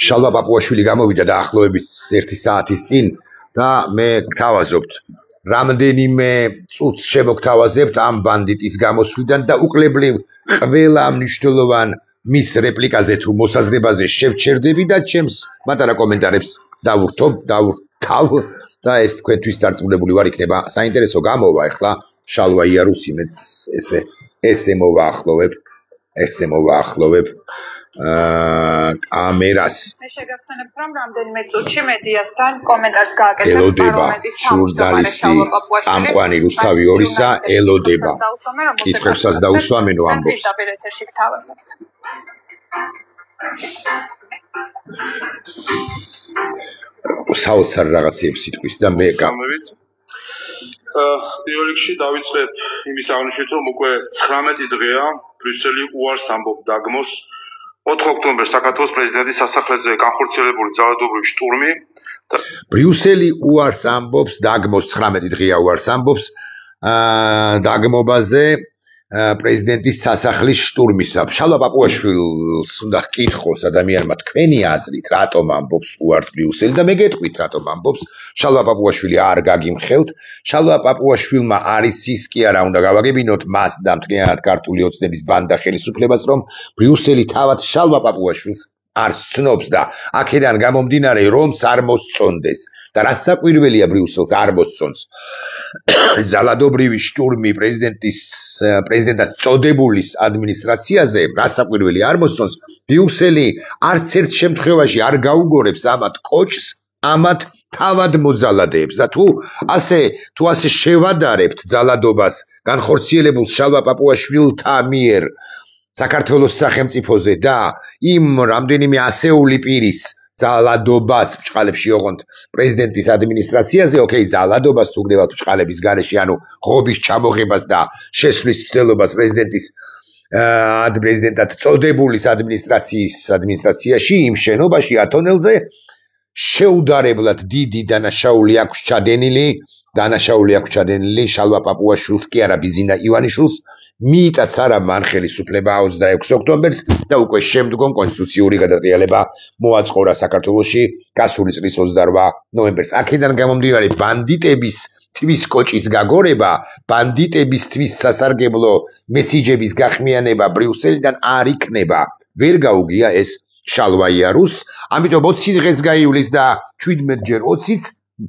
შალვა პაპუაშვილი გამოვიდა დაახლოებით 1 საათის წინ და მე გთავაზობთ რამდენიმე წუთს შემოგთავაზებთ ამ ბანდიტის გამოსვლიდან და უკლებლივ ყველა მნიშვნელოვან მის რეპლიკაზე თუ მოსაზრებაზე შევჩერდები და ჩემს პატარა კომენტარებს დავურთავ და ეს თქვენთვის დარწმუნებული ვარ იქნება საინტერესო გამოვა ახლა შალვა იარუსი მეც ესე მოვაახლოვებ კამერას მე შეგახსენებთ რომ რამდენიმე წუთში მედიასთან კომენტარს გააკეთებს პარლამენტის ჟურნალისტი წამყვანი რუსთავი ორისა ელოდება კითხვებსაც დაუსვამენო ამბობს პირდაპირ ეთერში გთავაზობთ საოცარ რაღაცებს იტყვის და მე პირველ რიგში დავიწყებ იმის აღნიშნით რომ უკვე 19 დღეა ბრიუსელი უარს ამბობს დაგმოს 4 ოქტომბერს საქართველოს პრეზიდენტის სასახლეზე განხორციელებული ძალადობრივი შტურმი ბრიუსელი უარს ამბობს დაგმოს 19 დღეა უარს ამბობს დაგმობაზე პრეზიდენტის სასახლის შტურმისა. შალვა პაპუაშვილს უნდა ჰკითხოს ადამიანმა თქვენი აზრით, რატომ ამბობს უარს ბრიუსელი და მე გეტყვით რატომ ამბობს. შალვა პაპუაშვილი არ გაგიმხელთ. შალვა პაპუაშვილმა არ იცის კი არა უნდა გავაგებინოთ მას და მთლიანად ქართული ოცნების ბანდა ხელისუფლებას რომ ბრიუსელი თავად შალვა პაპუაშვილს არ ცნობს და აქედან გამომდინარე რომც არ მოსწონდეს და რა საკვირველია ბრიუსელს არ მოსწონს. ძალადობრივი შტურმი პრეზიდენტად წოდებულის ადმინისტრაციაზე რა საკვირველი არ მოსწონს ბრიუსელი არც ერთ შემთხვევაში არ გაუგორებს ამათ კოჭს ამათ თავად მოძალადეებს და თუ ასე შევადარებთ ძალადობას განხორციელებულ შალვა პაპუაშვილთა მიერ საქართველოს სახელმწიფოზე და იმ რამდენიმე ასეული პირის ძალადობას ბჭყალებში ოღონდ პრეზიდენტის ადმინისტრაციაზე, ოკეი, ძალადობას თუ გნებავთ ბჭყალების გარეშე, ანუ ღობის ჩამოღებას და შესვლის მცდელობას პრეზიდენტად წოდებულის ადმინისტრაციაში, იმ შენობაში ათონელზე შეუდარებლად დიდი დანაშაული აქვს ჩადენილი შალვა პაპუაშვილს კი არა ბიზინა ივანიშვილს მიიტაც არა მან ხელისუფლება 26 ოქტომბერს და უკვე შემდგომ კონსტიტუციური გადატრიალება მოაწყორა საქართველოში გასული წლის 28 ნოემბერს. აქედან გამომდინარე ბანდიტების თვის კოჭის გაგორება, ბანდიტების თვის სასარგებლო მესიჯების გახმიანება ბრიუსელიდან არ იქნება. ვერ გაუგია ეს შალვა იარუსს, ამიტომ 20 დღეს გაივლის და 17ჯერ 20-იც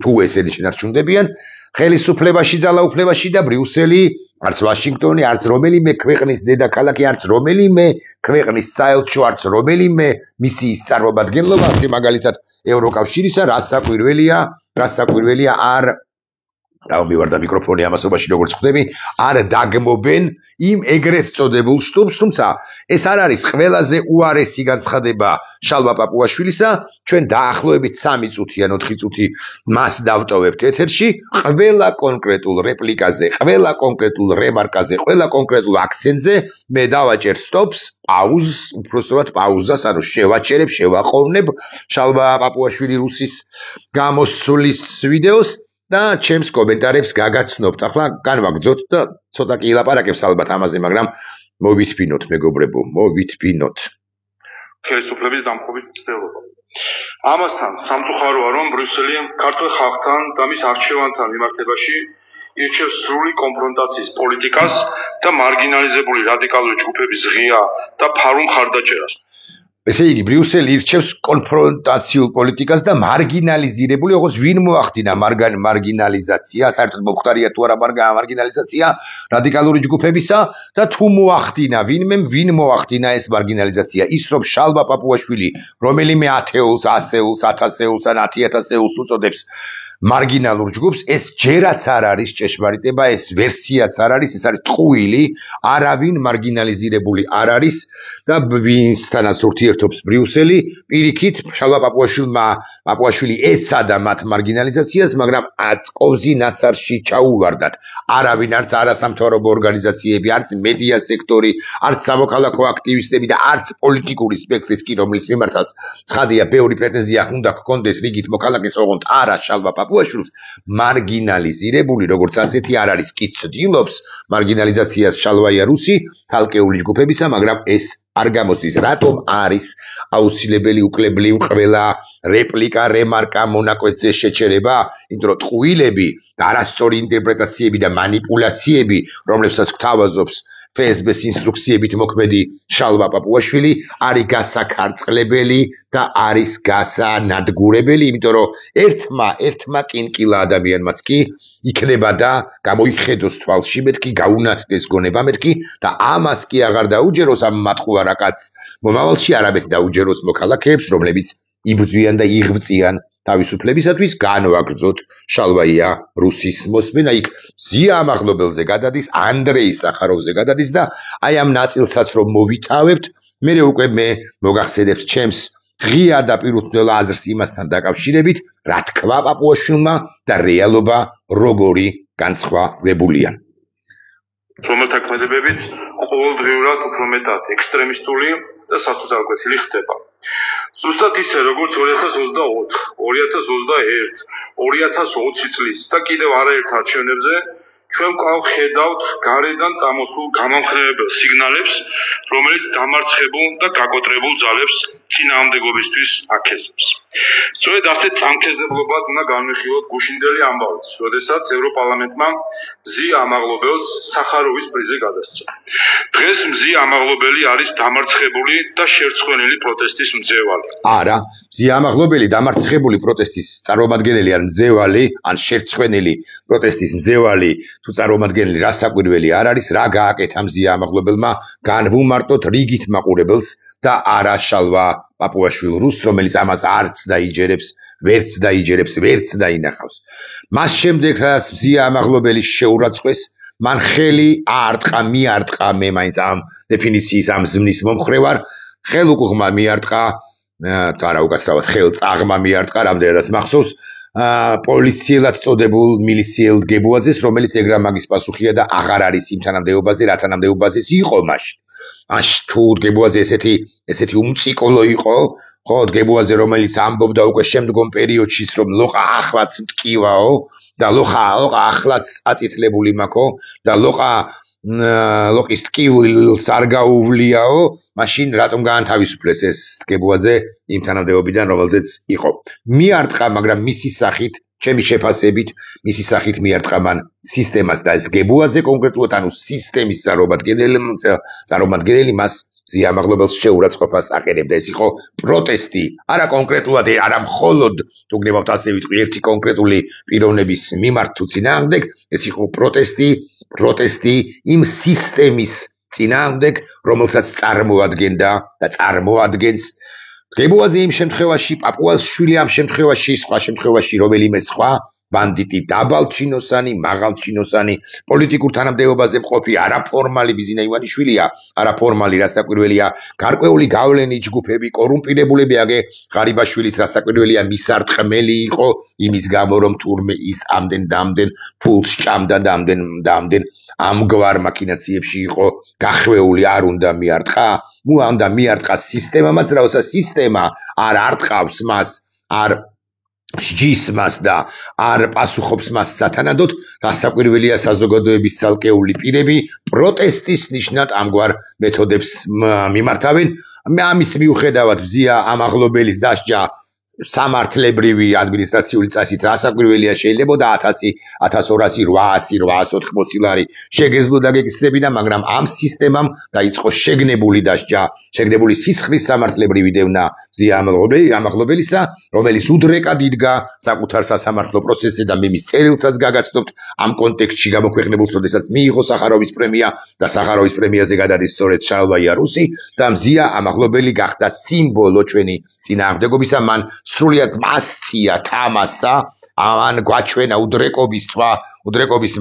თუ ესენი შენარჩუნდებიან ხელისუფლებაში ძალაუფლებაში და ბრიუსელი არც ვაშინგტონი, არც რომელიმე ქვეყნის დედაქალაქი, არც რომელიმე ქვეყნის საელჩო, არც რომელიმე მისიის წარმომადგენლობა, ასე მაგალითად ევროკავშირისა, რა საკვირველია არ დავმივარდა მიკროფონი ამასობაში როგორც ხვდები, არ დაგმობენ იმ ეგრეთ წოდებულ შტურმს, თუმცა ეს არ არის ყველაზე უარესი განცხადება შალვა პაპუაშვილისა, ჩვენ დაახლოებით 3 წუთი ან 4 წუთი მას დავტოვებთ ეთერში, ყველა კონკრეტულ რეპლიკაზე, ყველა კონკრეტულ რემარკაზე, ყველა კონკრეტულ აქცენტზე მე დავაჭერ სტოპს, პაუზს, უბრალოდ პაუზას, ანუ შევაყოვნებ შალვა პაპუაშვილი რუსის გამოსვლის ვიდეოს და ჩემს კომენტარებს გაგაცნობთ. ახლა განვაგრძოთ და ცოტა კი ილაპარაკებს ალბათ ამაზე, მაგრამ მოვითფინოთ მეგობრებო, მოვითფინოთ. ხელისუფლების დამხობის მცდელობა. ამასთან სამწუხაროა რომ ბრიუსელი ქართულ ხალხთან და მის არჩევანთან მიმართებაში ირჩევს სრული კონფრონტაციის პოლიტიკას და მარგინალიზებული რადიკალური ჯგუფების ღია და ფარულ მხარდაჭერას. ესე იგი ბრიუსელი ირჩევს კონფრონტაციულ პოლიტიკას და მარგინალიზირებული, ოღონდ ვინ მოახდინა მარგინალიზაცია, საერთოდ მომხდარია თუ არა მარგინალიზაცია რადიკალური ჯგუფებისა და თუ მოახდინა ვინ მოახდინა ეს მარგინალიზაცია, ის რომ შალვა პაპუაშვილი რომელიმე ათეულს, ასეულს, 1000-ეულს ან 10000-ეულს უწოდებს მარგინალურ ჯგუფს, ეს ჯერაც არ არის ჭეშმარიტება, ეს ვერსიაც არ არის, ეს არის ტყუილი, არავინ მარგინალიზირებული არ არის და ვინსთანაც ურთიერთობს ბრიუსელი, პირიქით შალვა პაპუაშვილი ეცადა მათ მარგინალიზაციას, მაგრამ აწყოვზი ნაცარში ჩაუვარდათ. არავინ არც არასამთავრობო ორგანიზაციები, არც მედია სექტორი, არც სამოქალაქო აქტივისტები და არც პოლიტიკური სპექტრის კი რომლის მიმართაც ცხადია ბევრი პრეტენზია უნდა ჰქონდეს რიგით მოქალაქეს, ოღონდ არა შალვა პაპუაშვილს მარგინალიზირებული, როგორც ასეთი არ არის, კი ცდილობს მარგინალიზაციას შალვა იარუსი, ცალკეული ჯგუფებისა, მაგრამ ეს არ გამოსდის, რატომ არის აუცილებელი უკლებლივ ყველა რეპლიკა, რემარკა, მონაკვეთზე შეჩერება, იმიტომ რომ ტყუილები და არასწორი ინტერპრეტაციები და манипуляციები, რომლებსაც გვთავაზობს FSB-ს ინსტრუქციებით მოქმედი შალვა პაპუაშვილი, არის გასაქარწყლებელი და არის გასანადგურებელი, იმიტომ რომ ერთმა კინკილა ადამიანმაც კი იქნება და გამოიხედოს თვალში მეთქი, გაუნათდეს გონება მეთქი და ამას კი აღარ დაუჯეროს ამ მატყუარა კაცს მომავალში არამედ დაუჯეროს მოქალაქეებს, რომლებიც იბრძვიან და იღბწიან თავისუფლებისათვის, განვაგრძოთ შალვაია რუსის მოსმენა, იქ ზია ამაღლობელზე გადადის, ანდრეი სახაროვზე გადადის და აი ამ ნაწილსაც რომ მოვითავებთ, მე უკვე მოგახსენებთ ჩემს ღია და პირუთვნელ აზრს იმასთან დაკავშირებით, რა თქვა პაპუაშვილმა და რეალობა როგორი განსხვავებულია. რომელთა ქმედებებიც ყოველდღიურად უფრო მეტად ექსტრემისტული და სასოწარკვეთილი ხდება. ზუსტად ისე როგორც 2024, 2021, 2020 წლის და კიდევ არაერთ არჩევნებზე ჩვენ კვლავ ხედავთ გარედან წამოსულ გამამხნევებელ სიგნალებს, რომელიც დამარცხებულ და გაკოტრებულ ძალებს წინააღმდეგობისთვის აქეზებს. სწორედ ასეთ წამქეზებლობად უნდა განვიხილოთ გუშინდელი ამბავიც, როდესაც ევროპარლამენტმა მზია ამაღლობელს სახაროვის პრიზი გადასცა. დღეს მზია ამაღლობელი არის დამარცხებული და შერცხვენილი პროტესტის მძევალი. არა, მზია ამაღლობელი დამარცხებული პროტესტის წარმომადგენელი ან მძევალი, ან შერცხვენილი პროტესტის მძევალი თუ წარმომადგენელი რა საკვირველი არ არის, რა გააკეთა მზია ამაღლობელმა, განვუმარტოთ რიგით მაყურებელს და არა შალვა პაპუაშვილ რუსს, რომელიც ამას არც დაიჯერებს, ვერც დაინახავს. მას შემდეგ რაც მზია ამაღლობელი შეურაცხყვეს, მან ხელი მიარტყა, მე მაინც ამ დეფინიციის ამ ზმნის მომხრე ვარ, ხელუკუღმა მიარტყა, თუ არა უკაცრავად ხელწაღმა მიარტყა, რამდენადაც მახსოვს, პოლიციელად წოდებულ მილიციელ გებუაძეს, რომელიც ეგრამაგის პასუხია და აღარ არის იმ თანამდებობაზე, რა თანამდებობაზეც იყო მაშინ. თუ გებუაძე ესეთი უმწიკოლო იყო, ხო, გებუაძე რომელიც ამბობდა უკვე შემდგომ პერიოდში, რომ ლოყა ახლაც მტკივაო და ლოყა ახლაც აწითლებული მაქო და ლოყის ტკივილს არ გაუვლიაო, მაშინ რატომ გაანთავისუფლეს ეს გებუაძე იმ თანამდებობიდან, რომელზეც იყო. მიარტყა, მაგრამ მისი სახით, ჩემი შეფასებით, მისი სახით მიარტყა მან სისტემას და ეს გებუაძე კონკრეტულად, ანუ სისტემის წარმომადგენელი მას მზია ამაღლობელს შეურაცხყოფას აყენებდა. ეს იყო პროტესტი, არა კონკრეტულად, არა მხოლოდ, თუ გნებავთ ასე ვიტყვი, ერთი კონკრეტული პიროვნების მიმართ თუ წინააღმდეგ, ეს იყო პროტესტი იმ სისტემის წინააღმდეგ, რომელსაც წარმოადგენდა და წარმოადგენს გებუაძე იმ შემთხვევაში, პაპუაშვილი ამ შემთხვევაში, სხვა შემთხვევაში რომელიმე სხვა ბანდიტი, დაბალჩინოსანი, მაღალჩინოსანი, პოლიტიკურ თანამდებობაზე მყოფი არაფორმალი ბიზინა ივანიშვილია, არაფორმალი რასაკვირველია, გარკვეული გავლენი ჯგუფები, კორუმპირებულები, აგე ღარიბაშვილიც რასაკვირველია, მისარტყმელი იყო იმის გამო, რომ თურმე ის ამდენ ფულს ჭამდა და ამდენ ამგვარ მაქინაციებში იყო გახვეული, არ უნდა მიარტყა, უნდა მიარტყა სისტემამაც, რაოცა სისტემა არ არტყავს მას, არ სჯის მას და არ პასუხობს მას სათანადოდ, გასაკვირველია საზოგადოების ცალკეული პირები პროტესტის ნიშნად ამგვარ მეთოდებს მიმართავენ. ამის მიუხედავად მზია ამაღლობელის დასჯა სამართლებრივი ადმინისტრაციული წესით რასაკვირველია შეიძლებოდა 1000, 1200, 800, 880 ლარი შეგეძლო დაგეგმებინა, მაგრამ ამ სისტემამ დაიწყო შეგნებული დასჯა, შეგნებული სისხლის სამართლებრივი დევნა მზია ამაღლობელისა, რომელიც უდრეკად იდგა საკუთარ სასამართლო პროცესზე და მე მის წერილსაც გაგაცნობთ ამ კონტექსტში გამოქვეყნებულს, როდესაც მიიღო სახაროვის პრემია და სახაროვის პრემიაზე გადადის სწორედ შალვაია რუსი და მზია ამაღლობელი გახდა სიმბოლო ჩვენი წინააღმდეგობისა, მან სრულიად მასწია თამასა, ამან გვაჩვენა უდრეკობის თვა, უდრეკობის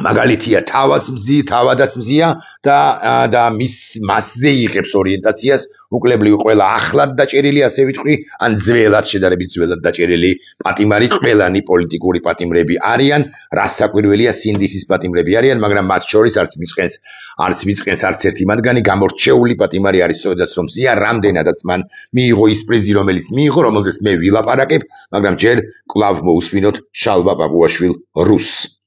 მაგალითია თავადაც მზია და მასზე იღებს ორიენტაციას უკლებრივი ყველა ახლად დაჭერილი, ასე ვიტყვი, ან ძველად შედარებით ძველად დაჭერილი პატიმარი, ყველანი პოლიტიკური პატიმრები არიან, რასაკვირველია სინდისის პატიმრები არიან, მაგრამ მათ შორის არც მიწყენს არც ერთი მათგანი გამორჩეული პატიმარი არის, სწორედაც რომ მზია რამდენადაც მან მიიღო ის პრიზი, რომელიც მიიღო, რომელზეც მე ვილაპარაკებ, მაგრამ ჯერ კვლავ მოусვინოთ შალვა პაპუაშვილ რუსს,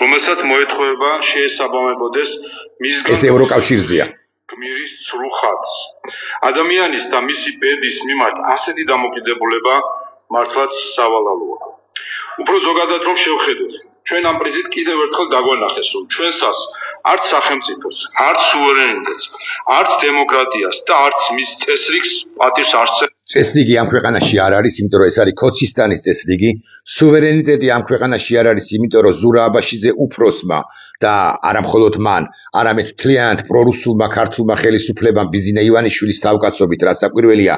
რომელსაც მოეთხოვება შეესაბამებოდეს ეს ევროკავშირზეა. გმირის ცრუ ხატს. ადამიანის და მისი ბედის მიმართ ასეთი დამოკიდებულება მართლაც სავალალოა. უფრო ზოგადად რომ შევხედოთ, ჩვენ ამ პრიზით კიდევ ერთხელ დაგვანახეს, რომ ჩვენსას არც სახელმწიფოს, არც სუვერენიტეტს, არც დემოკრატიას და არც მის წესრიგს პატივს არსებობს. წესრიგი ამ ქვეყანაში არ არის, იმიტომ რომ ეს არის ქოცისტანის წესრიგი. სუვერენიტეტი ამ ქვეყანაში არ არის, იმიტომ რომ ზურა აბაშიძე უფროსმა და არა მხოლოდ მან, არამედ მთლიანად პრორუსულმა ქართულმა ხელისუფლებამ ბიზინა ივანიშვილის თავკაცობით, რაც საკვირველია,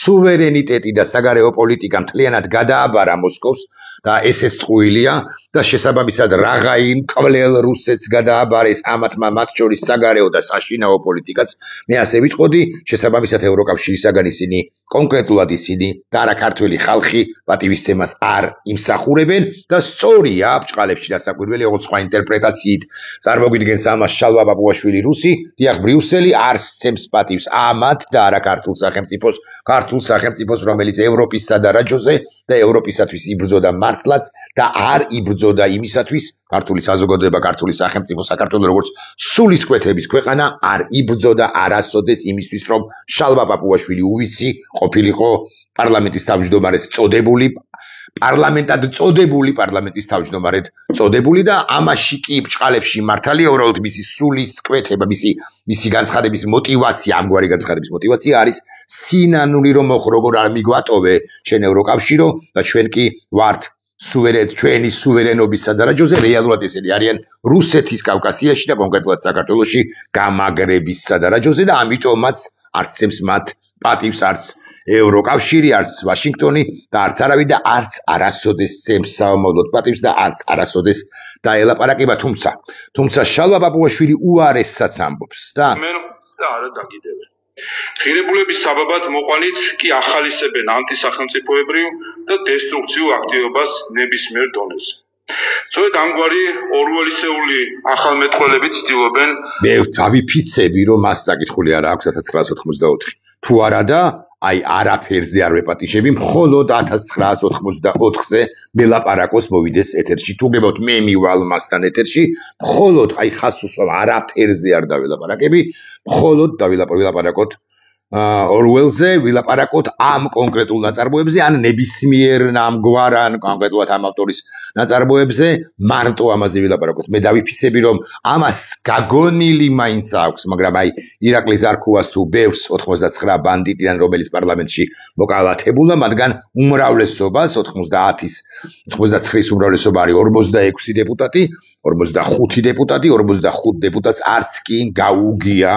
სუვერენიტეტი და საგარეო პოლიტიკა მთლიანად გადააბარა მოსკოვს და ესეც ტყუილია და შესაბამისად რაღაცა კვლელ რუსეთს გადააბარეს ამათმა მათ შორის საგარეო და საშინაო პოლიტიკაც. მე ასე ვიტყოდი, შესაბამისად ევროკავშირისაგან ისინი კონკრეტულად ისინი და არა ქართველი ხალხი პატივისცემას არ იმსახურებენ და სწორია ბჭყალებში და საკვირველი ოღონდ სხვა ინტერპრეტაციით წარმოგვიდგენს ამას შალვა პაპუაშვილი რუსი, დიახ ბრიუსელი არ სცემს პატივს ამათ და არა ქართულ სახელმწიფოს, რომელიც ევროპის სადარაჯოზე და ევროპისათვის იბრძოდა მართლაც და არ იბრძოდა იმისათვის, ქართული საზოგადოება, ქართული სახელმწიფო, საქართველოს როგორც სულისკვეთების ქვეყანა არ იბრძოდა არასოდეს იმისთვის, რომ შალვა პაპუაშვილი უვიცი ყოფილიყო პარლამენტის თავმჯდომარედ პარლამენტის თავმჯდომარედ წოდებული და ამაში კი ბჭყალებში მართალია უბრალოდ მისი სულისკვეთება, მისი განცხადების მოტივაცია, ამგვარი განცხადების მოტივაცია არის სინანული, რომ როგორ არ მიგვატოვე შენ ევროკავშირო და ჩვენ კი ვართ ჩვენი სუვერენობის სადარაჯოზე. რეალურად ესენი არიან რუსეთის კავკასიაში და კონკრეტულად საქართველოში გამაგრების სადარაჯოზე და ამიტომაც არც ცემს მათ პატივს არც ევროკავშირი, არც ვაშინგტონი და არც არავინ და არც არასოდეს ცემს საომავლოდ პატივს და არც არასოდეს დაელაპარაკება, თუმცა შალვა პაპუაშვილი უარესსაც ამბობს და არა დაგიდებენ. ღირებულების საბაბად მოყვანით კი ახალისებენ ანტისახელმწიფოებრივ და დესტრუქციულ აქტივობას ნებისმიერ დონეზე. სწორედ ამგვარი ორველისეული ახალმეტყველები ცდილობენ მე დავიფიცები, რომ მას საკითხული არ აქვს 1984. თუ არა და აი არაფერზე არ ვეპატიჟები, მხოლოდ 1984-ზე მელაპარაკოს მოვიდეს ეთერში. თუ გებავთ მე მივალ მასთან ეთერში, მხოლოდ აი ხას უსვამ არაფერზე არ დავილაპარაკები, მხოლოდ დავილაპარაკოთ ორველზე, ვილაპარაკოთ ამ კონკრეტულ ნაწარმოებზე, ან ნებისმიერ ამგვარ ან კონკრეტულად ამ ავტორის ნაწარმოებზე, მარტო ამაზე ვილაპარაკოთ. მე დავიფიცები, რომ ამას გაგონილი მაინც აქვს, მაგრამ აი ირაკლი ზარქუას თუ ბევრს 89 ბანდიტიდან, რომელიც პარლამენტში მოკალათებულა, მათგან უმრავლესობას 99-ის უმრავლესობა არის 46 დეპუტატი, 45 დეპუტატს არც კი გაუგია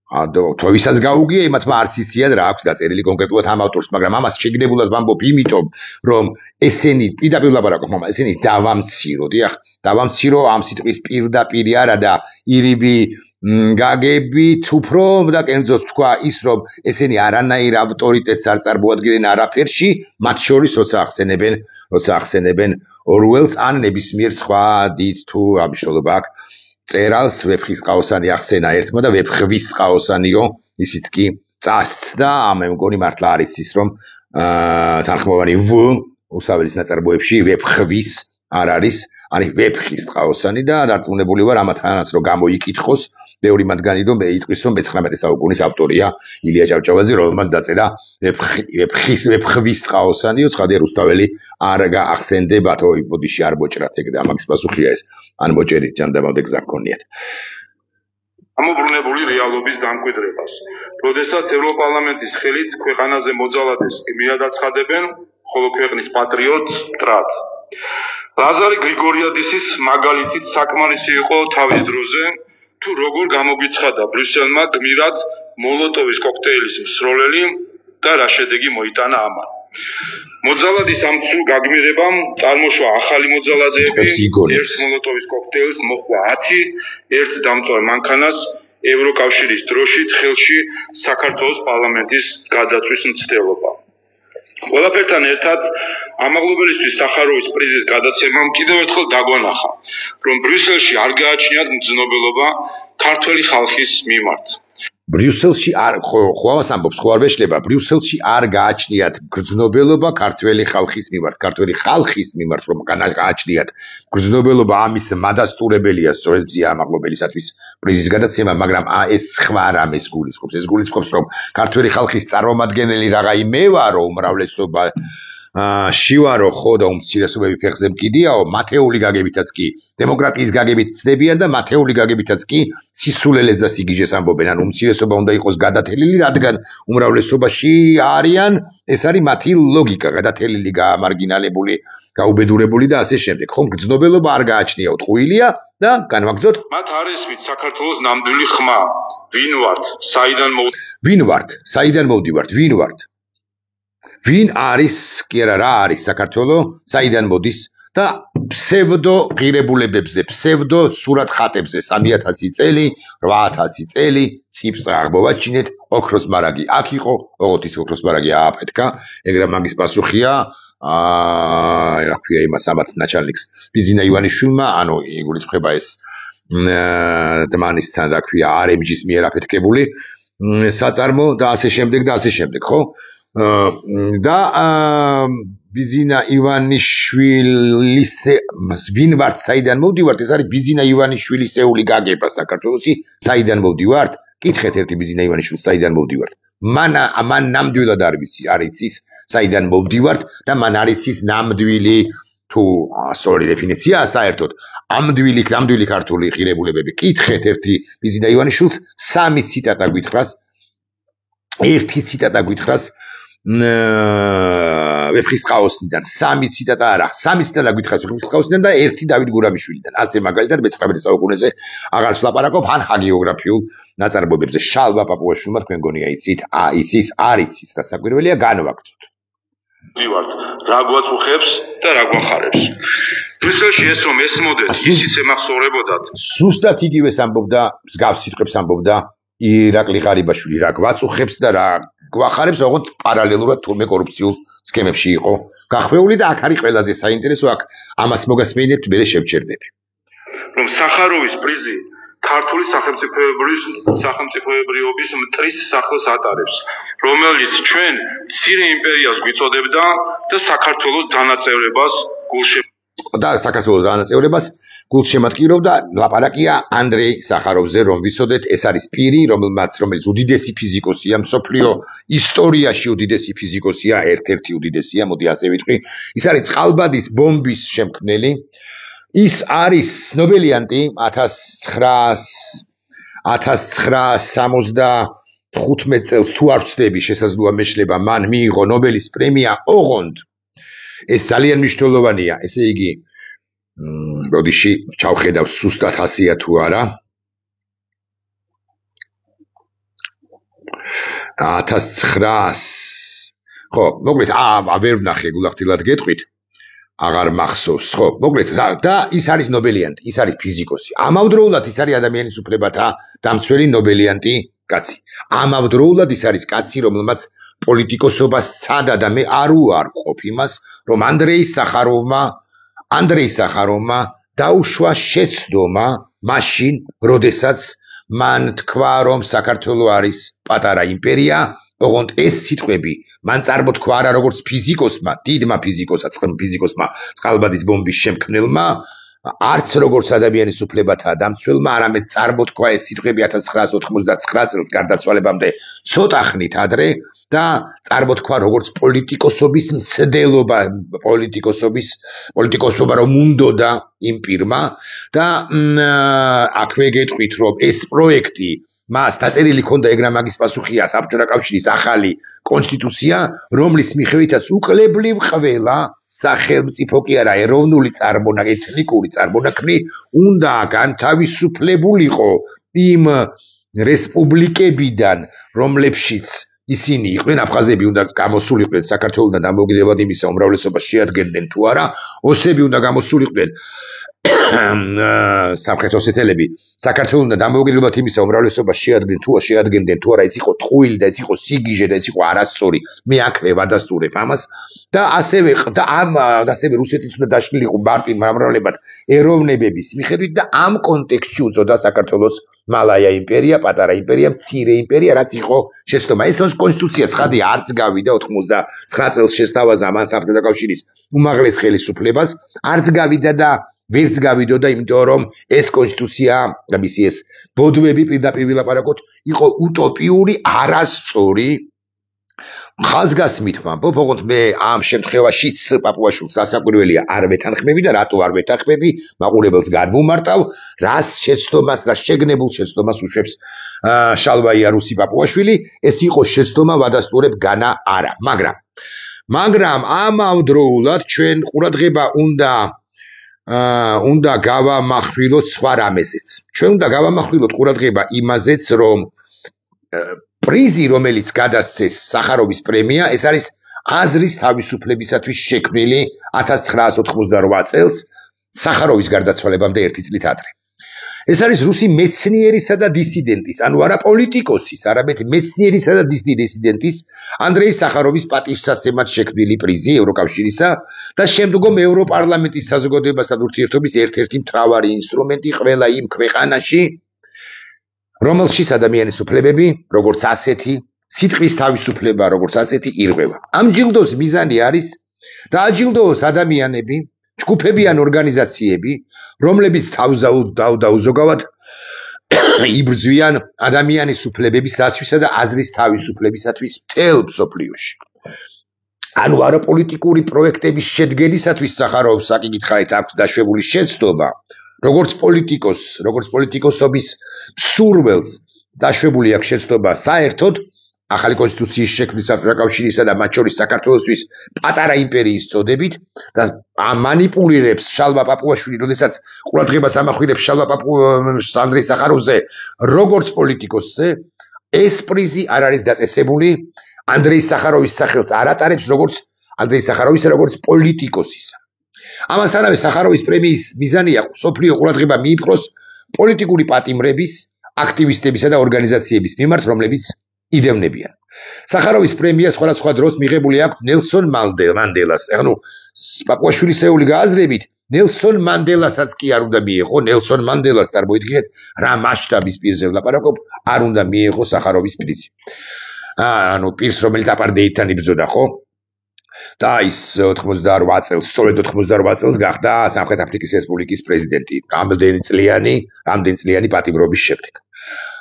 თვისაც გაუგია იმათმა არც იციან რა აქვს დაწერილი კონკრეტულად ამ ავტორს, მაგრამ ამას შეგნებულად ვამბობ იმიტომ, რომ ესენი პირდაპირ ვლაპარაკობ, მაგრამ ესენი დავამცირო, დიახ, დავამცირო ამ სიტყვის პირდაპირი არა და ირიბი გაგებით უფრო და კერძოდ თქვა ის, რომ ესენი არანაირ ავტორიტეტს არ წარმოადგენენ არაფერში, მათ შორის როცა ახსენებენ ორველს ან ნებისმიერ სხვა დიდ თუ რა მნიშვნელობა აქვს წერალს ვეფხის ყაოსანი ახსენა ერთმა და ვეფხვის ყაოსანიო ისიც კი წასცდა, მე მგონი მართლა არის ის, რომ თანხმოვანი ვ უსაველის ნაწარმოებში ვეფხვის არ არის, არის ვეფხის ყაოსანი და დარწმუნებული ვარ ამათანაც რომ გამოიკითხოს ბევრი მათგანი რომ იტყვის რომ მე-19 საუკუნის ავტორია ილია ჭავჭავაძე, რომელმაც დაწერა ვეფხვის ყაოსანიო, ცხადია რუსთაველი არ გაახსენდება, თო ბოდიში არ მოჭრათ ეგრე, ამაგის პასუხია ეს, ან მოჭერით ჯანდაბავდე გზა გქონიათ. ამობრუნებული რეალობის დამკვიდრებას. როდესაც ევროპარლამენტის ხელით ქვეყანაზე მოძალადეს გმირად აცხადებენ, ხოლო ქვეყნის პატრიოტს მტრად. ლაზარე გრიგორიადისის მაგალითით საკმარისი იყო თავის დროზე, თუ როგორ გამოგვიცხადა ბრიუსელმა გმირად მოლოტოვის კოქტეილის მსროლელი და რა შედეგი მოიტანა ამან. მოძალადის ამ ცრუ გაგმირებამ წარმოშვა ახალი მოძალადეები, ერთ მოლოტოვის კოქტეილს მოხვა 10, ერთ დამწვარ მანქანას ევროკავშირის დროშით ხელში საქართველოს პარლამენტის გადაწვის მცდელობა. ყველაფერთან ერთად ამაღლობელისთვის სახაროვის პრიზის გადაცემამ კიდევ ერთხელ დაგვანახა, რომ ბრიუსელში არ გააჩნიათ მძნობელობა ქართველი ხალხის მიმართ. ბრიუსელში არ ხო ამბობს, ხო არ მეშლება, ბრიუსელში არ გააჩნიათ გრძნობელობა ქართველი ხალხის მიმართ, რომ გააჩნიათ გრძნობელობა ამის მადასტურებელია სწორედ მზია ამაღლობელისათვის პრიზის გადაცემა, მაგრამ ეს სხვა რამეს გულისხმობს. ეს გულისხმობს, რომ ქართველი ხალხის წარმომადგენელი რაღაცა მე ვარო, უმრავლესობა შივარო ხო და უმცირესობები ფეხზე მკიდიაო, მათეული გაგებითაც კი დემოკრატიის გაგებით ცდებიან და მათეული გაგებითაც კი სისულელეს და სიგიჟეს ამბობენ. ანუ უმცირესობა უნდა იყოს გადათელილი, რადგან უმრავლესობაში არიან, ეს არის მათი ლოგიკა, გადათელილი, გაამარგინალებული, გაუბედურებული და ასე შემდეგ. ხომ გრძნობელობა არ გააჩნიაოთ, ხვილია და განვაგრძოთ. მათ არის მით საქართველოს ნამდვილი ხმა. ვინ ვართ? საიდან მოვდივართ? ვინ არის, კი არა, რა არის საქართველო, საიდან მოდის და ფსევდო ღირებულებებზე, ფსევდო სურათხატებზე 3000 წელი, 8000 წელი ციფრს აღმოვაჩინეთ, ოქროს მარაგი აქ იყო, ოღონდ ის ოქროს მარაგი ააფეთქა, ეგრე მაგის პასუხია რა ქვია იმას ამათ ნაჩალნიკს ბიზინა ივანიშვილმა, ანუ იგულისხმება ეს დმანისთან რა ქვია RMG-ის მიერ აფეთქებული საწარმო და ასე შემდეგ, ხო? და ბიზინა ივანიშვილის ვინ ვართ, საიდან მოვდივართ, ეს არის ბიზინა ივანიშვილისეული გაგება საქართველოსი, საიდან მოვდივართ? კითხეთ ერთი ბიზინა ივანიშვილს, საიდან მოვდივართ? მან ნამდვილად არ იცის, საიდან მოვდივართ და მან არ იცის ნამდვილი თუ სწორი დეფინიციაა საერთოდ ამდვილი ქართული ღირებულებები. კითხეთ ერთი ბიზინა ივანიშვილს, სამი ციტატა გითხრას, ერთი ციტატა გითხრას ვეფხისტყაოსნიდან, სამი ციტატა არა, სამი ციტატა გითხრას ვეფხისტყაოსნიდან და ერთი დავით გურამიშვილიდან. ასე მაგალითად მე-19 საუკუნეზე აღარ ვლაპარაკობ ან ჰაგიოგრაფიულ ნაწარმოებებზე. შალვა პაპუაშვილმა თქვენ გონია იცით, იცის, არ იცის, რა საკვირველია, განვაგრძოთ. ვივართ, რა გვაწუხებს და რა გვახარებს. ბრიუსელში ეს რომ ესმოდეთ, ისიც ემახსოვრებოდათ. ზუსტად იგივეს ამბობდა, მსგავს სიტყვებს ამბობდა ირაკლი ღარიბაშვილი, რა გვაწუხებს და რა გვახარებს, ოღონდ პარალელურად თურმე კორუფციულ სქემებში იყო გახვეული და აქ არის ყველაზე საინტერესო, აქ ამას მოგასმენებთ, მე შევჩერდები. რომ სახაროვის პრიზი ქართული სახელმწიფოებრიობის მტრის სახელს ატარებს, რომელიც ჩვენ მცირე იმპერიას გვიწოდებდა და საქართველოს დანაწევრებას გულშემატკივრობდა. ლაპარაკია ანდრეი სახაროვზე, რომ ვიცოდეთ, ეს არის პირი, რომელიც უდიდესი ფიზიკოსია, მსოფლიო ისტორიაში უდიდესი ფიზიკოსია, ერთ-ერთი უდიდესია, მოდი ასე ვიტყვი. ის არის წყალბადის ბომბის შემქმნელი. ის არის ნობელიანტი 1975 წელს, თუ არ ვცდები, შესაძლოა მეშლება, მან მიიღო ნობელის პრემია, ოღონდ ეს ძალიან მნიშვნელოვანია, ესე იგი როდიში ჩავხედავ სუსტად 100-ია თუ არა. 1900 ხო, მოკლედ ვერ ვნახე გულახდილად გეტყვით. აღარ მახსოვს, ხო, მოკლედ და ის არის ნობელიანტი, ის არის ფიზიკოსი. ამავდროულად ის არის ადამიანის უფლებათა დამცველი ნობელიანტი კაცი. ამავდროულად ის არის კაცი, რომელმაც პოლიტიკოსობას სცადა და მე არ უარყოფ იმას, რომ ანდრეი სახაროვმა დაუშვა შეცდომა მაშინ, როდესაც მან თქვა, რომ საქართველო არის პატარა იმპერია, ოღონდ ეს სიტყვები მან წარმოთქვა არა როგორც ფიზიკოსმა, დიდმა ფიზიკოსმა, წყალბადის ბომბის შემქმნელმა, არც როგორც ადამიანის უფლებათა დამცველმა, არამედ წარმოთქვა ეს სიტყვები 1989 წელს გარდაცვალებამდე ცოტა ხნით ადრე და წარმოთქვა როგორც პოლიტიკოსობის მცდელობა, პოლიტიკოსობა რომ უნდოდა იმ პირმა და აქვე გეტყვით, რომ ეს პროექტი მას დაწერილი ქონდა, ეგრა მაგის პასუხია საბჭოთა კავშირის ახალი კონსტიტუცია, რომლის მიხედვითაც უკლებლივ ყველა სახელმწიფო კი არა, ეროვნული ეთნიკური წარმონაქმნი უნდა განთავისუფლებულიყო იმ რესპუბლიკებიდან, რომლებშიც ისინი იყვნენ, აფხაზები უნდა გამოსულიყვნენ საქართველოსთან დამოუკიდებლად იმისა, უმრავლესობას შეადგენდნენ თუ არა, ოსები უნდა გამოსულიყვნენ სამხრეთ ოსეთელები საქართველოსთან დამოუკიდებლად იმისა, უმრავლესობას შეადგენდნენ თუ არა, ეს იყო ტყუილი და ეს იყო სიგიჟე და ეს იყო არასწორი. მე აქვე ვადასტურებ ამას და ასევე რუსეთის უნდა დაშლილიყო მარტივ მამრავლებლად ეროვნებების მიხედვით და ამ კონტექსტში უწოდა საქართველოს მალაია იმპერია, პატარა იმპერია, მცირე იმპერია, რაც იყო შეცდომა. ეს კონსტიტუცია ცხადი არც გავიდა 89 წელს შესთავაზა მან საბჭოთა კავშირის უმაღლეს ხელისუფლებას, არც გავიდა და ვერც გავიდოდა, იმიტომ რომ ეს კონსტიტუცია, მისი ეს ბოდვები პირდაპირ ვილაპარაკოთ, იყო უტოპიური, არასწორი. ხაზგასმით ვამბობ, ოღონდ მე ამ შემთხვევაშიც პაპუაშვილს დასაკვირველია არ ვეთანხმები და რატო არ ვეთანხმები, მაყურებელს განვუმარტავ, რას შეცდომას, რას შეგნებულ შეცდომას უშვებს შალვაია რუსი პაპუაშვილი, ეს იყო შეცდომა ვადასტურებ განა არა, მაგრამ ამავდროულად ჩვენ ყურადღება უნდა გავამახვილოთ სხვა რამეზეც. ჩვენ უნდა გავამახვილოთ ყურადღება იმაზეც, რომ პრიზი, რომელიც გადასცეს სახაროვის პრემია, ეს არის აზრის თავისუფლებისათვის შექმნილი 1988 წელს სახაროვის გარდაცვალებამდე 1 წლით ადრე. ეს არის რუსი მეცნიერისა და დისიდენტის, ანუ არა პოლიტიკოსის, არამედ მეცნიერისა და დისიდენტის ანდრეი სახაროვის პატივსაცემად შექმნილი პრიზი ევროკავშირისა და შემდგომ ევროპარლამენტის საზოგადოებასთან ურთიერთობის ერთ-ერთი მთავარი ინსტრუმენტი ყველა იმ ქვეყანაში, რომელშიც ადამიანის უფლებები, როგორც ასეთი, სიტყვის თავისუფლება, როგორც ასეთი, ირღვევა. ამ ჯილდოს მიზანი არის დააჯილდოოს ადამიანები, ჯგუფები ან ორგანიზაციები, რომლებიც თავზაუზოგავად იბრძვიან ადამიანის უფლებების დაცვისა და აზრის თავისუფლებისათვის მთელ მსოფლიოში. ანუ არაპოლიტიკური პროექტების შედგენისათვის სახაროვს საკითხით აქვს დაშვებული შეცდომა, როგორც პოლიტიკოსობის სურველს დაშვებული აქვს შეცდომა საერთოდ ახალი კონსტიტუციის შექმნის საბჭოთა კავშირისა და მათ შორის საქართველოსთვის პატარა იმპერიის წოდებით და მანიპულირებს შალვა პაპუაშვილი, როდესაც ყურადღებას ამახვილებს შალვა ანდრეი სახაროვზე როგორც პოლიტიკოსზე, ეს პრიზი არ არის დაწესებული ანდრეი სახაროვის სახელს არ ატარებს როგორც ანდრეი სახაროვისა როგორც პოლიტიკოსისა. ამასთანავე სახაროვის პრემიის მიზანია მსოფლიო ყურადღება მიიპყროს პოლიტიკური პატიმრების, აქტივისტებისა და ორგანიზაციების მიმართ, რომლებიც იდევნებიან. სახაროვის პრემია სხვადასხვა დროს მიღებული აქვს ნელსონ მანდელას. ანუ პაპუაშვილისეული გააზრებით, ნელსონ მანდელასაც კი არ უნდა მიეღო, ნელსონ მანდელას წარმოიდგინეთ, რა მასშტაბის პირზე ვლაპარაკობ, არ უნდა მიეღო სახაროვის პრიზი. ანუ პირს, რომელიც აპარტეიდთან იბრძოდა, ხო? და ის 88 წელს, სწორედ 88 წელს გახდა სამხრეთ აფრიკის რესპუბლიკის პრეზიდენტი, რამდენი წლიანი პატიმრობის შემდეგ.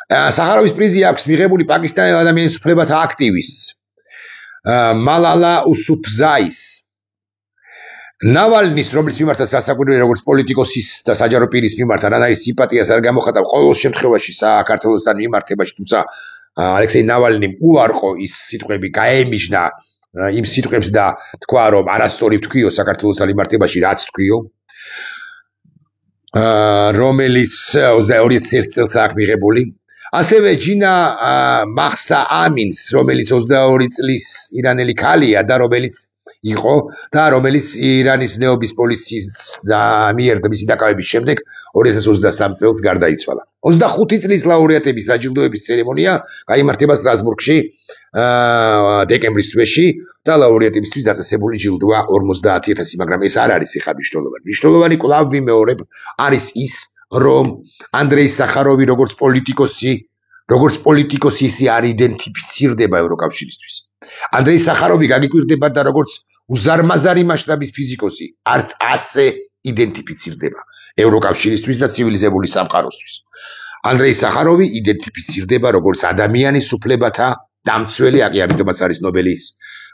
სახაროვის პრიზი აქვს მიღებული პაკისტანის ადამიანის უფლებათა აქტივისტს მალალა უსუფზაის. ნავალნის, რომელიც მიმართაც დასაკვირველი როგორც პოლიტიკოსის და საჯარო პირის მიმართ არანაირი სიმპათიას არ გამოხატავ ყოველ შემთხვევაში საქართველოსთან მიმართებაში, თუმცა ალექსეი ნავალნიმ უარყო ის სიტყვები, გაემიჯნა იმ სიტყვებს და თქვა, რომ არასწორი ვთქვიო საქართველოსთან მიმართებაში, რაც ვთქვიო, რომელიც 22 წელს აქვს მიღებული. ასევე ჯინა მახსა ამინს, რომელიც 22 წლის ირანელი ქალია და რომელიც ირანის ნეობის პოლიციის მიერ მისი დაკავების შემდეგ 2023 წელს გარდაიცვალა. 25 წლის ლაურეატების დაჯილდოების ცერემონია გაიმართება სტრასბურგში დეკემბრის თვეში და ლაურეატებისთვის დაწესებული ჯილდოა 50,000, მაგრამ ეს არ არის ეხა მნიშვნელოვანი. მნიშვნელოვანი კვლავ ვიმეორებ არის ის, რომ ანდრეი სახაროვი როგორც პოლიტიკოსი ისი არ იდენტიფიცირდება ევროკავშირისთვის. ანდრეი სახაროვი გაგიკვირდება და როგორც უზარმაზარი მასშტაბის ფიზიკოსი არც ასე იდენტიფიცირდება ევროკავშირისთვის და ცივილიზებული სამყაროსთვის. ანდრეი სახაროვი იდენტიფიცირდება როგორც ადამიანის უფლებათა დამცველი, ამიტომაც არის ნობელის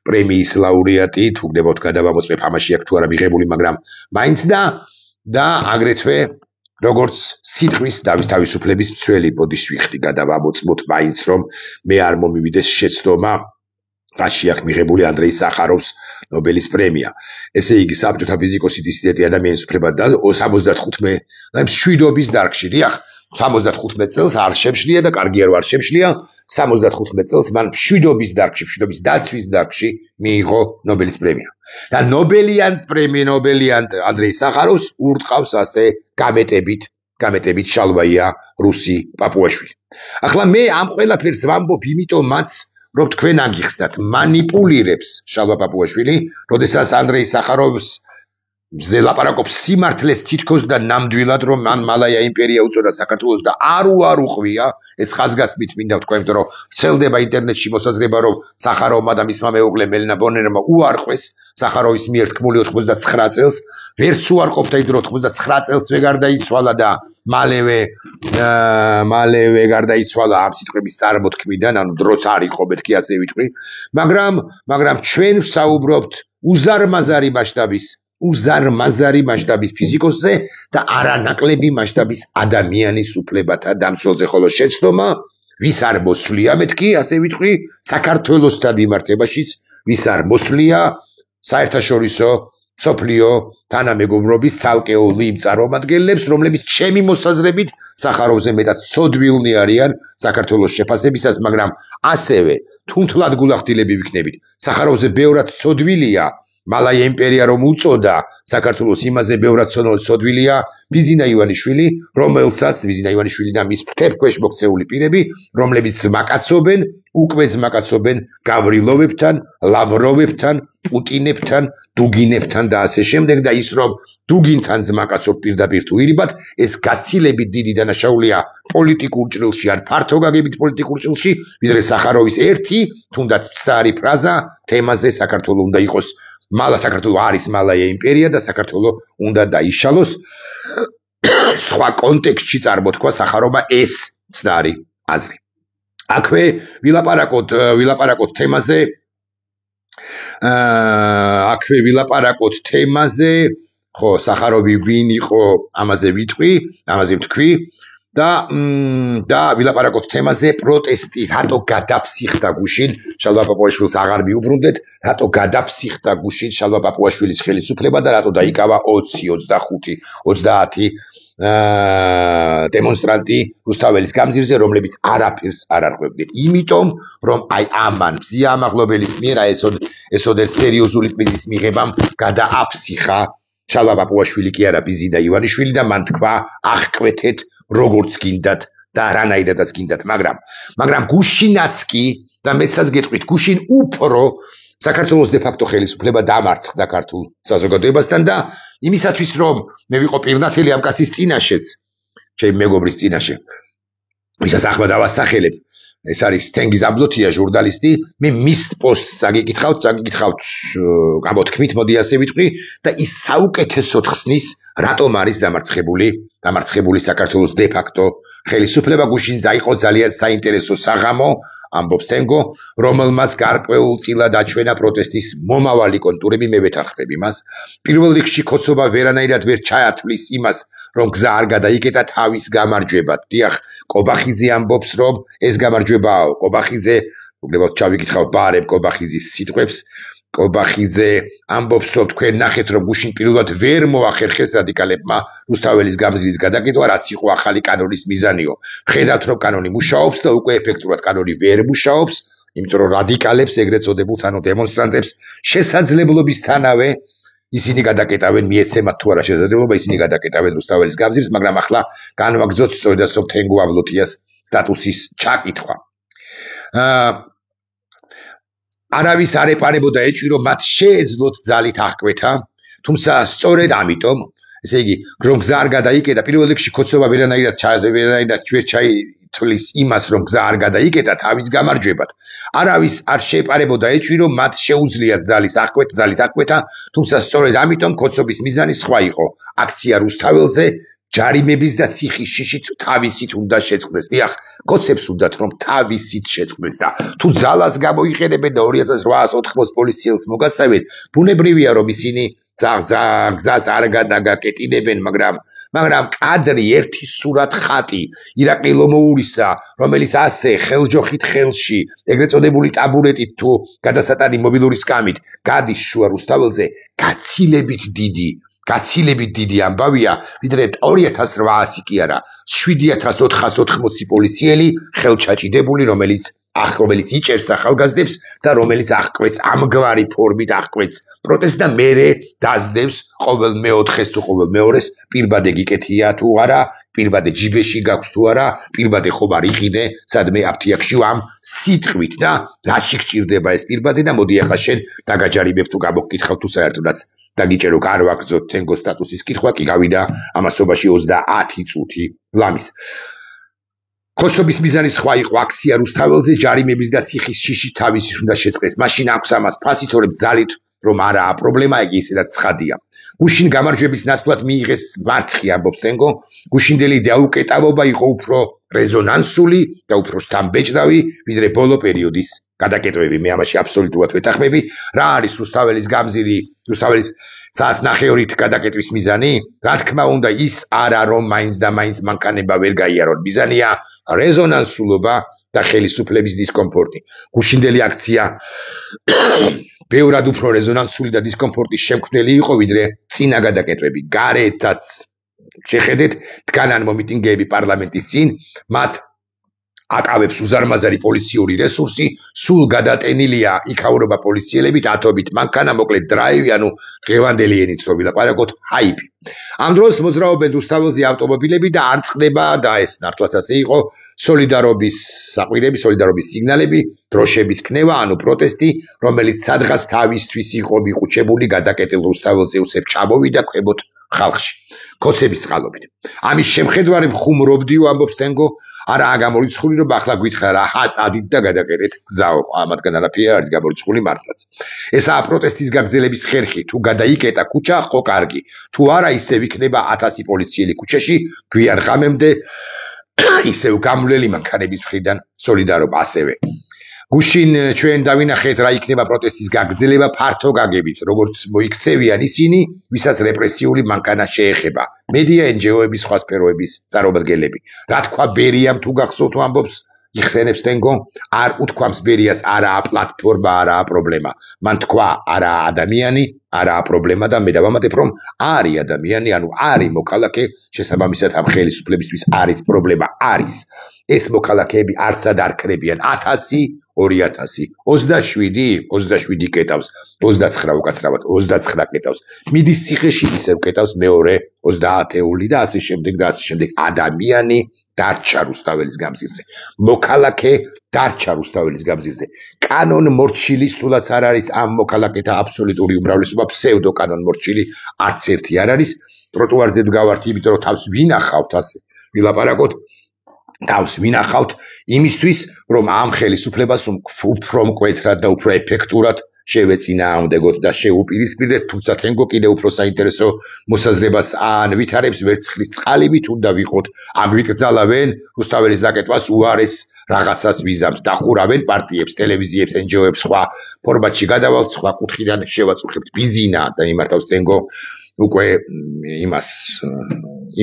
პრემიის ლაურეატი, თუ გნებავთ გადავამოწმებ, ამაში აქვს თუ არა მიღებული, მაგრამ მაინც და აგრეთვე როგორც სიტყვის თავისუფლების მცველი, ბოდიში ვიხდი გადავამოწმოთ მაინც, რომ მე არ მომივიდეს შეცდომა რაში აქვს მიღებული ანდრეი სახაროვს ნობელის პრემია. ესე იგი, საბჭოთა ფიზიკოსი დისიდენტი ადამიანის უფლებათა და 75 მშვიდობის დარგში, დიახ, 75 წელს არ შემშლია და კარგია რომ არ შემშლია, 75 წელს მან მშვიდობის დარგში, მშვიდობის დაცვის დარგში მიიღო ნობელის პრემია. და ნობელიანტ ანდრეი სახაროვს ურტყავს ასე გამეტებით შალვაია რუსი პაპუაშვილი. ახლა მე ამ ყველაფერს ვამბობ იმიტომაც, რომ თქვენ აგიხსნათ, მანიპულირებს შალვა პაპუაშვილი, როდესაც ანდრეი სახაროვს ლაპარაკობს სიმართლეს თითქოს და ნამდვილად რომ მან მალაია იმპერია უწოდა საქართველოს და არ უყვია ეს ხაზგასმით მინდა ვთქვა იმიტომ რომ ვრცელდება ინტერნეტში მოსაზრება რომ სახაროვმა და მისმა მეუღლემ ელენა ბონერმა უარყვეს სახაროვის მიერ თქმული 89 წელს ვერც უარყოფდა იმ 89 წელს გარდაიცვალა და მალევე გარდაიცვალა ამ სიტყვების წარმოთქმიდან ანუ დროც არ იყო მეთქი ასე ვიტყვი მაგრამ ჩვენ ვსაუბრობთ უზარმაზარი მასშტაბის ფიზიკოსზე და არანაკლები მასშტაბის ადამიანის უფლებათა დამცველზე ხოლო შეცდომა ვის არ მოსვლია მეთქი ასე ვიტყვი საქართველოსთან მიმართებაშიც ვის არ მოსვლია საერთაშორისო სოფლიო თანამეგობრობის ცალკეულ იმ წარმომადგენლებს რომლებიც ჩემი მოსაზრებით სახაროვზე მეტად ცოდვილნი არიან საქართველოს შეფასებისას მაგრამ ასევე თუნთლად გულახდილები ვიქნებით სახაროვზე ბევრად ცოდვილია მალაია იმპერია რომ უწოდა საქართველოს იმაზე ბევრად ცოდვილია ბიზინა ივანიშვილი რომელსაც ბიზინა ივანიშვილი და მის ფრთებქვეშ მოქცეული პირები რომლებიც მაკაცობენ უკვე მაკაცობენ გავრილოვებთან ლავროვებთან პუტინებთან დუგინებთან და ასე შემდეგ და ის რომ დუგინთან ზმაკაცობ პირდაპირ თუ ირიბად ეს გაცილებით დიდი დანაშაულია პოლიტიკურ ჭრილში ან ფართო გაგებით პოლიტიკურ ჭრილში ვიდრე სახაროვის ერთი თუნდაც მცდარი ფრაზა თემაზე საქართველო უნდა იყოს საქართველო არის მალაია იმპერია და საქართველო უნდა დაიშალოს სხვა კონტექსტში წარმოთქვა სახაროვმა ეს მცდარი აზრი აქვე ვილაპარაკოთ თემაზე ხო სახაროვი ვინ იყო ამაზე ვთქვი და ვილაპარაკოთ თემაზე პროტესტი რატო გადაფსიხდა გუშინ შალვა პაპუაშვილს აღარ მიუბრუნდეთ რატო გადაფსიხდა გუშინ შალვა პაპუაშვილის ხელისუფლება და რატო დაიკავა 20 25 30 დემონსტრანტი რუსთაველის გამზირზე რომლებიც არაფერს არ არღვევდნენ იმიტომ რომ აი ამან მზია ამაღლობელის მიერ ესოდერ სერიოზული პრიზის მიღებამ გადააფსიხა შალვა პაპუაშვილი კი არა ბიზინა ივანიშვილი და მან თქვა აღკვეთეთ როგორც გინდათ და რანაირადაც გინდათ მაგრამ გუშინაც კი და მეცაც გეტყვით გუშინ უფრო საქართველოს დე-ფაქტო ხელისუფლება დამარცხდა ქართულ საზოგადოებასთან და იმისათვის რომ მე ვიყო პირნათელი ამ კაცის წინაშეც ჩემი მეგობრის წინაშე ვისაც ახლა დავასახელებ ეს არის თენგიზ აბლოთია ჟურნალისტი მე მის პოსტს წაგიკითხავთ გამოთქმით მოდი ასე ვიტყვი და ის საუკეთესოდ ხსნის რატომ არის დამარცხებული საქართველოს დე-ფაქტო ხელისუფლება გუშინ იყო ძალიან საინტერესო საღამო ამბობს თენგო რომელმაც გარკვეულწილად აჩვენა პროტესტის მომავალი კონტურები მე ვეთანხმები მას პირველ რიგში ხოცობა ვერანაირად ვერ ჩაათვლის იმას რომ გზა არ გადაიკეტა თავის გამარჯვებად დიახ კობახიძე ამბობს რომ ეს გამარჯვებაა კობახიძე უბრალოდ ჩავიკითხავ ბარებ კობახიძის სიტყვებს კობახიძე ამბობს რომ თქვენ ნახეთ რომ გუშინ პირველად ვერ მოახერხეს რადიკალებმა რუსთაველის გამზირის გადაკეთება რაც იყო ახალი კანონის მიზანიო ხედავთ რომ კანონი მუშაობს და უკვე ეფექტურად კანონი ვერ მუშაობს იმიტომ რომ რადიკალებს ეგრეთ წოდებულს ანუ დემონსტრანტებს შესაძლებლობისთანავე ისინი გადაკეტავენ მიეცემათ თუ არა შესაძლებლობა ისინი გადაკეტავენ რუსთაველის გამზირს მაგრამ ახლა განვაგრძოთ სწორედ რომ თენგო აბლოთიას სტატუსის ჩაკითხვა არავის არ ეპარებოდა ეჭვი რომ მათ შეეძლოთ ძალით აღკვეთა თუმცა სწორედ ამიტომ ესე იგი რომ გზა არ გადაიკეტა პირველ რიგში ხოცობა ვერანაირად თვლის იმას რომ გზა არ გადაიკეტა თავის გამარჯვებად არავის არ შეეპარებოდა ეჭვი რომ მათ შეუძლიათ ძალით აღკვეთა თუმცა სწორედ ამიტომ ხოცობის მიზანი სხვა იყო აქცია რუსთაველზე ჯარიმების და ციხის შიშით თავისით უნდა შეწყდეს დიახ კოცებს უნდათ რომ თავისით შეწყდეს და თუ ძალას გამოიყენებენ და 2880 პოლიციელს მოგასცემენ ბუნებრივია რომ ისინი გზას არ გადაგაკეტინებენ მაგრამ კადრი ერთი სურათ ხატი ირაკლი ლომოურისა რომელიც ასე ხელჯოხით ხელში ეგრეთ წოდებული ტაბურეტით თუ გადასატანი მობილური სკამით გადის შუა რუსთაველზე გაცილებით დიდი ამბავია ვიდრე 2800 კი არა 7480 პოლიციელი ხელჩაჭიდებული რომელიც იჭერს ახალგაზრდებს და რომელიც აღკვეთს ამგვარი ფორმით აღკვეთს პროტესტს და მერე დაძდევს ყოველ მეოთხეს თუ ყოველ მეორეს პირბადე გიკეთია თუ არა პირბადე ჯიბეში გაქვს თუ არა პირბადე ხომ არ იყიდე სადმე აფთიაქში ამ სიტყვით და რაში გჭირდება ეს პირბადე და მოდი ახლა შენ დაგაჯარიმებ თუ გამოგკითხავ თუ საერთოდაც დაგიჭერო არ ვაგრძოთ თენგოს სტატუსის კითხვა კი გავიდა ამასობაში 30 წუთი ლამის ხოსრობის მიზანი სხვა იყო აქცია რუსთაველზე ჯარიმების და ციხის შიში თავისი უნდა შეწყდეს მაშინ აქვს ამას ფასი თორემ ძალით რომ არაა პრობლემა იგი ისედაც ცხადია გუშინ გამარჯვების ნაცვლად მიიღეს მარცხი ამბობს თენგო გუშინდელი დაუკეტავობა იყო უფრო რეზონანსული და უფრო სტამბეჭდავი ვიდრე ბოლო პერიოდის გადაკეტვები მე ამაში აბსოლუტურად ვეთანხმები რა არის რუსთაველის გამზირი რუსთაველის საათ ნახევრით გადაკეტვის მიზანი რა თქმა უნდა ის არა რომ მაინც და მაინც მანქანება ვერ გაიარონ მიზანია რეზონანსულობა და ხელისუფლების დისკომფორტი გუშინდელი აქცია ბევრად უფრო რეზონანსული და დისკომფორტის შემქმნელი იყო ვიდრე წინა გადაკეტვები გარეთაც შეხედეთ დგანან მომიტინგეები პარლამენტის წინ მათ აკავებს უზარმაზარი პოლიციური რესურსი სულ გადატენილია იქაურობა პოლიციელებით ათობით მანქანა მოკლედ დრაივი ანუ ღევანდელი ენით რო ვილაპარაკოთ ჰაიპი ამ დროს მოძრაობენ რუსთაველზე ავტომობილები და არ წყდება და ეს ნართლაც ასე იყო სოლიდარობის საყვირები სოლიდარობის სიგნალები დროშების ქნება ანუ პროტესტი რომელიც სადღაც თავისთვის იყო მიყუჩებული გადაკეტილ რუსთაველზე უსებ ჩამოვიდა ქვებოთ ხალხში კოცების წყალობით ამის შემხედვარი ხუმრობდიო ამბობს თენგო არაა გამორიცხული რომ ახლა გითხრა რა წადით და გადაკეტეთ გზაო ამათგან არაფერი არის გამორიცხული მართლაც ესაა პროტესტის გაგრძელების ხერხი თუ გადაიკეტა ქუჩა ხო კარგი თუ არა ისევ იქნება 1000 პოლიციელი ქუჩაში გვიან ღამემდე ისევ გამვლელი მანქანების მხრიდან სოლიდარობა ასევე გუშინ ჩვენ დავინახეთ რა იქნება პროტესტის გაგრძელება ფართო გაგებით როგორც მოიქცევიან ისინი ვისაც რეპრესიული მანქანა შეეხება მედია NGO-ების სხვა სფეროების წარმომადგენლები რა თქვა ბერიამ თუ გახსოვთ ამბობს იხსენებს თენგო არ უთქვამს ბერიას არაა პლატფორმა არაა პრობლემა მან თქვა არაა ადამიანი არაა პრობლემა და მე დავამატებ რომ არის ადამიანი ანუ არის მოქალაქე შესაბამისად ამ ხელისუფლებისთვის არის პრობლემა არის ეს მოქალაქეები არცად არ ქრებიან 1000 2000 27 კეტავს 29 უკაცრავად 29 კეტავს მიდის ციხეში ისევ კეტავს მეორე 30 და ასე შემდეგ ადამიანი დარჩა რუსთაველის გამზირზე მოქალაქე დარჩა რუსთაველის გამზირზე კანონ მორჩილი სულაც არ არის ამ მოქალაქეთა აბსოლუტური უმრავლესობა ფსევდო კანონ მორჩილი არც ერთი არ არის ტროტუარზე ვგავართ იმიტომ რომ თავს ვინახავთ ასე ვილაპარაკოთ თავს ვინახავთ იმისთვის რომ ამ ხელისუფლებას უფრო მკვეთრად და უფრო ეფექტურად შევეწინააღმდეგოთ და შეუპირისპირდეთ თუმცა თენგო კიდევ უფრო საინტერესო მოსაზრებას ანვითარებს ვერცხლის წყალივით უნდა ვიყოთ ამ ვიკრძალავენ რუსთაველის დაკეტვას უარეს რაღაცას ვიზამთ დახურავენ პარტიებს ტელევიზიებს NGO-ებს სხვა ფორმატში გადავალთ სხვა კუთხიდან შევაწუხებთ ბიზინა და იმართავს თენგო უკვე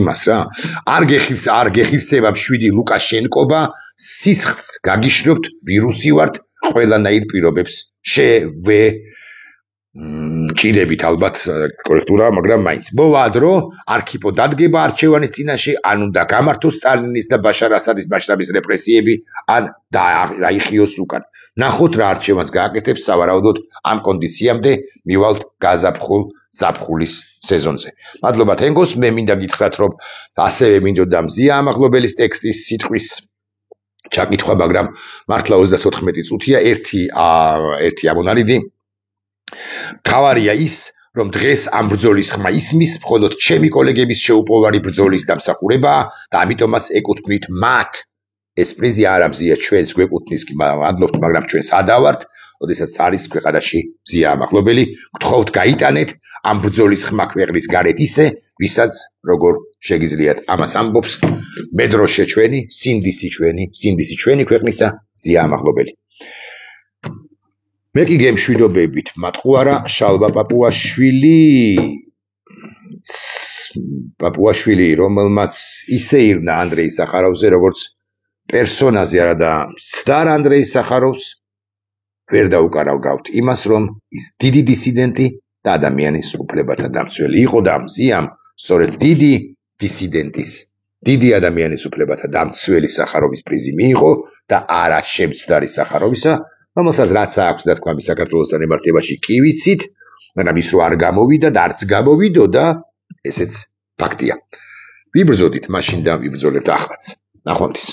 იმას რა არ გეხირცება მშვიდი ლუკაშენკობა სისხლს გაგიშნობთ ვირუსი ვართ ყველანაირ პირობებს ჭიდებით ალბათ კორექტურა მაგრამ მაინც მოვადრო არქიპო დადგება არჩევანის წინაშე ან უნდა გამართოს სტალინის და ბაშარ ასადის მასშტაბის რეპრესიები ან დაიხიოს უკან ნახოთ რა არჩევანს გააკეთებს სავარაუდოდ ამ კონდიციამდე მივალთ გაზაფხულ ზაფხულის სეზონზე მადლობა თენგოს მე მინდა გითხრათ რომ ასევე მინდოდა მზია ამაღლობელის ტექსტის სიტყვის ჩაკითხვა მაგრამ მართლა 34 წუთია ერთი ამონარიდი თავარია ის რომ დღეს ამ ბრძოლის ხმა ისმის მხოლოდ ჩემი კოლეგების შეუპოვარი ბრძოლის დამსახურებაა და ამიტომაც ეკუთვნით მათ ეს პრიზი არ ამზია ჩვენს გვეკუთვნის კი მადლობთ მაგრამ ჩვენ სადავართ ოდესაც არის ქვეყანაში მზია ამაღლობელი გთხოვთ გაიტანეთ ამ ბრძოლის ხმა ქვეყნის გარეთ ისე ვისაც როგორ შეგიძლიათ ამას ამბობს მედროშე ჩვენი სინდისი ჩვენი ქვეყნისა მზია ამაღლობელი მე კი გემშვიდობებით მატყუარა შალვა პაპუაშვილი რომელმაც ისე ირნა ანდრეი სახაროვზე როგორც პერსონაზე არა და მცდარ ანდრეი სახაროვს ვერ დაუკარავგავთ იმას რომ ის დიდი დისიდენტი და ადამიანის უფლებათა დამცველი იყო და მზიამ სწორედ დიდი დისიდენტის დიდი ადამიანის უფლებათა დამცველი სახაროვის პრიზი მიიღო და არა შემცდარი სახაროვისა რომელსაც რაც აქვს და თქვა საქართველოსთან ემართებაში კი ვიცით, მაგრამ ის რო არ გამოვიდა და არც გამოვიდოდა, ესეც ფაქტია. ვიბრძოდით მაშინ და ვიბრძოლებთ ახლაც. ნახვამდის.